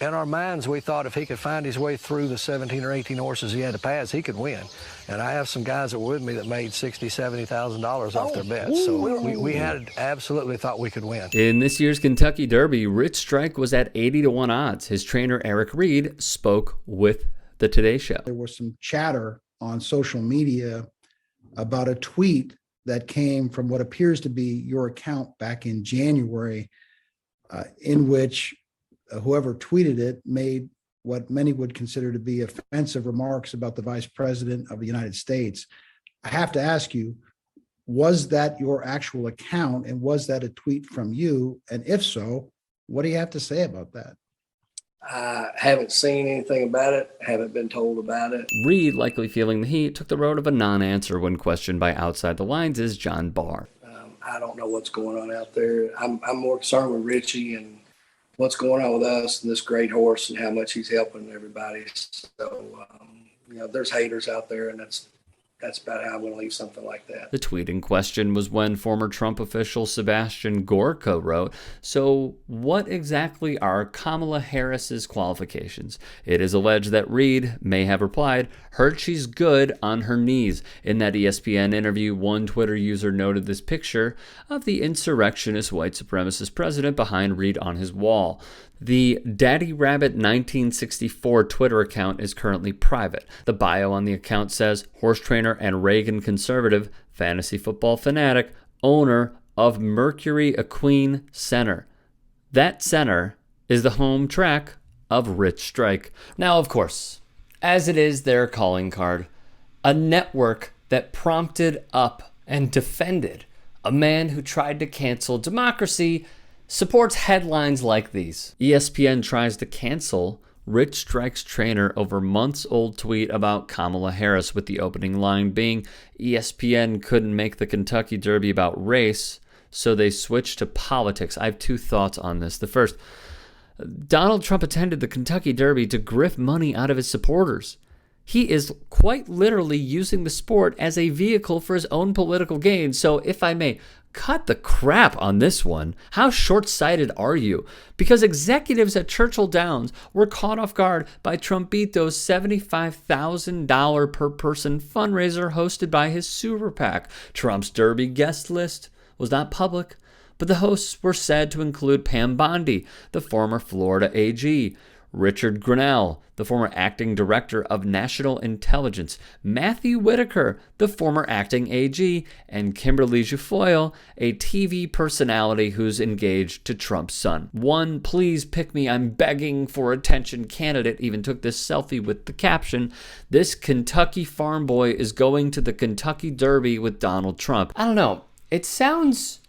In our minds, we thought if he could find his way through the 17 or 18 horses he had to pass, he could win. And I have some guys that were with me that made $60,000, $70,000 off their bets. So we had absolutely thought we could win. In this year's Kentucky Derby, Rich Strike was at 80-1 odds. His trainer, Eric Reed, spoke with the Today Show. There was some chatter on social media about a tweet that came from what appears to be your account back in January, in which whoever tweeted it made what many would consider to be offensive remarks about the Vice President of the United States. I have to ask you, was that your actual account, and was that a tweet from you? And if so, what do you have to say about that? I haven't seen anything about it, haven't been told about it. Reed, likely feeling the heat, took the road of a non-answer when questioned by Outside the Lines' John Barr. I don't know what's going on out there. I'm more concerned with Richie and what's going on with us and this great horse and how much he's helping everybody. So, there's haters out there, and that's about how I want to leave something like that. The tweet in question was when former Trump official Sebastian Gorka wrote, "So what exactly are Kamala Harris's qualifications?" It is alleged that Reed may have replied, "Heard she's good on her knees." In that ESPN interview, one Twitter user noted this picture of the insurrectionist white supremacist president behind Reed on his wall. The Daddy Rabbit 1964 Twitter account is currently private. The bio on the account says, horse trainer and Reagan conservative, fantasy football fanatic, owner of Mercury Equine Center. That center is the home track of Rich Strike. Now, of course, as it is their calling card, a network that prompted up and defended a man who tried to cancel democracy supports headlines like these. ESPN tries to cancel Rich Strike's trainer over months-old tweet about Kamala Harris, with the opening line being, ESPN couldn't make the Kentucky Derby about race, so they switched to politics. I have two thoughts on this. The first, Donald Trump attended the Kentucky Derby to grift money out of his supporters. He is quite literally using the sport as a vehicle for his own political gain. So if I may, cut the crap on this one. How short-sighted are you? Because executives at Churchill Downs were caught off guard by Trumpito's $75,000 per person fundraiser hosted by his super PAC. Trump's Derby guest list was not public, but the hosts were said to include Pam Bondi, the former Florida AG, Richard Grinnell, the former acting director of National Intelligence, Matthew Whitaker, the former acting AG, and Kimberly Guilfoyle, a TV personality who's engaged to Trump's son. One please pick me, I'm begging for attention candidate even took this selfie with the caption, "This Kentucky farm boy is going to the Kentucky Derby with Donald Trump." I don't know. It sounds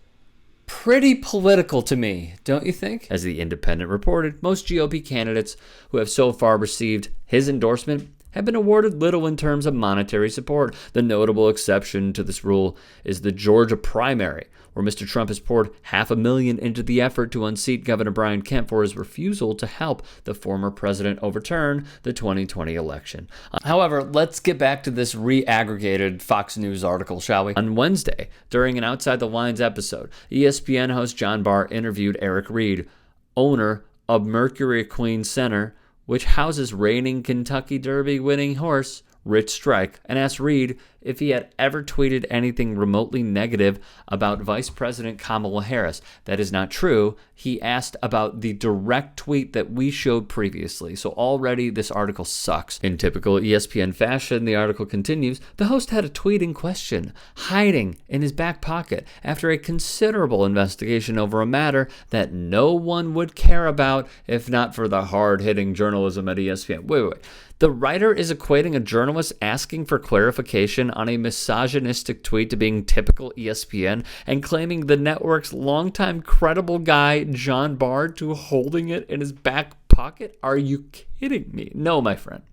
pretty political to me, don't you think? As The Independent reported, most GOP candidates who have so far received his endorsement have been awarded little in terms of monetary support. The notable exception to this rule is the Georgia primary, where Mr. Trump has poured $500,000 into the effort to unseat Governor Brian Kemp for his refusal to help the former president overturn the 2020 election. However, let's get back to this re-aggregated Fox News article, shall we? On Wednesday, during an Outside the Lines episode, ESPN host John Barr interviewed Eric Reed, owner of Mercury Equine Center, which houses reigning Kentucky Derby winning horse Rich Strike, and asked Reed if he had ever tweeted anything remotely negative about Vice President Kamal Harris. That is not true. He asked about the direct tweet that we showed previously. So already this article sucks. In typical ESPN fashion, the article continues, the host had a tweet in question hiding in his back pocket after a considerable investigation over a matter that no one would care about if not for the hard-hitting journalism at ESPN. Wait. The writer is equating a journalist asking for clarification on a misogynistic tweet to being typical ESPN and claiming the network's longtime credible guy, John Barr, to holding it in his back pocket? Are you kidding me? No, my friend.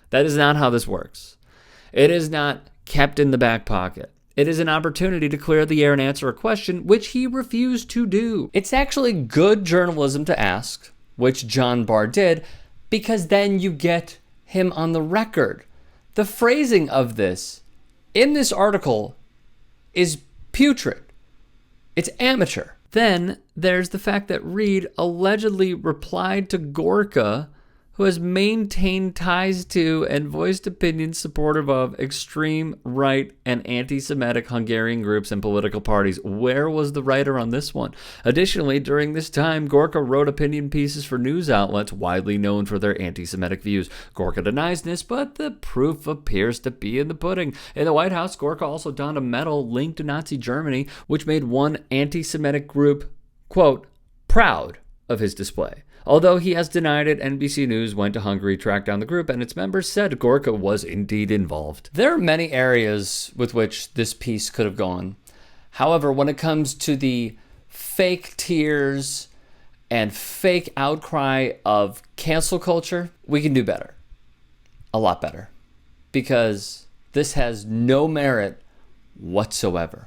That is not how this works. It is not kept in the back pocket. It is an opportunity to clear the air and answer a question, which he refused to do. It's actually good journalism to ask, which John Barr did, because then you get him on the record. The phrasing of this in this article is putrid. It's amateur. Then there's the fact that Reed allegedly replied to Gorka, who has maintained ties to and voiced opinions supportive of extreme right and anti-Semitic Hungarian groups and political parties. Where was the writer on this one? Additionally, during this time, Gorka wrote opinion pieces for news outlets widely known for their anti-Semitic views. Gorka denies this, but the proof appears to be in the pudding. In the White House, Gorka also donned a medal linked to Nazi Germany, which made one anti-Semitic group, quote, proud of his display. Although he has denied it, NBC News went to Hungary, tracked down the group, and its members said Gorka was indeed involved. There are many areas with which this piece could have gone. However, when it comes to the fake tears and fake outcry of cancel culture, we can do better. A lot better. Because this has no merit whatsoever.